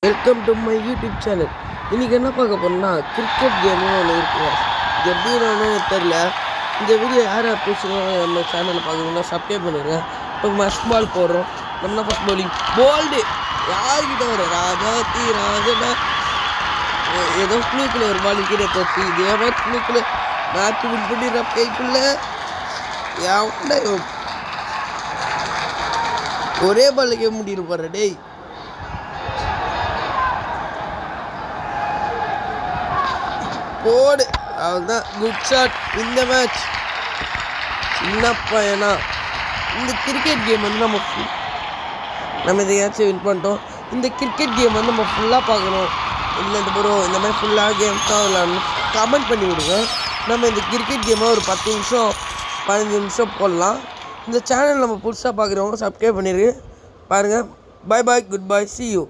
Welcome to my YouTube channel. இன்றைக்கி என்ன பார்க்க போகிறோம்னா கிரிக்கெட் கேம்னு ஒன்று இருக்குங்க. இது எப்படின்னு தெரில. இந்த வீடியோ யார் புதுசுங்க நம்ம சேனலில் பார்க்குறீங்கன்னா சப்ஸ்கிரைப் பண்ணிடுங்க. இப்போ மஸ்ட் பால் போடுறோம். நம்ம ஃபஸ்ட் பவுலிங் போல்டு யார்கிட்ட வரும் ராஜாத்தி ராஜனா ஏதோ ஃப்ளூக்கில் ஒரு பால் கீழே தோச்சு இதே மாதிரி ஃப்ளூக்கில் மேட்ச் வின் பண்ணிடுற கைக்குள்ள ஒரே பாலுக்கே முடிட்டு போகிற டேய். போடு அவள்தான் குட் ஷாட். இந்த மேட்ச் சின்ன பையனா இந்த கிரிக்கெட் கேம் வந்து நம்ம இதையாச்சும் வின் பண்ணிட்டோம். இந்த கிரிக்கெட் கேம் வந்து நம்ம ஃபுல்லாக பார்க்கணும். இல்லை ப்ரோ இந்த மாதிரி ஃபுல்லாக கேம்ஸ் தான் விளாடணும் கமெண்ட் பண்ணி விடுங்க. நம்ம இந்த கிரிக்கெட் கேமை ஒரு 10 நிமிஷம் 15 நிமிஷம் போடலாம். இந்த சேனல் நம்ம புதுசாக பார்க்குறவங்க சப்ஸ்கிரைப் பண்ணிடுங்க. பாருங்கள். Bye bye, good bye, see you.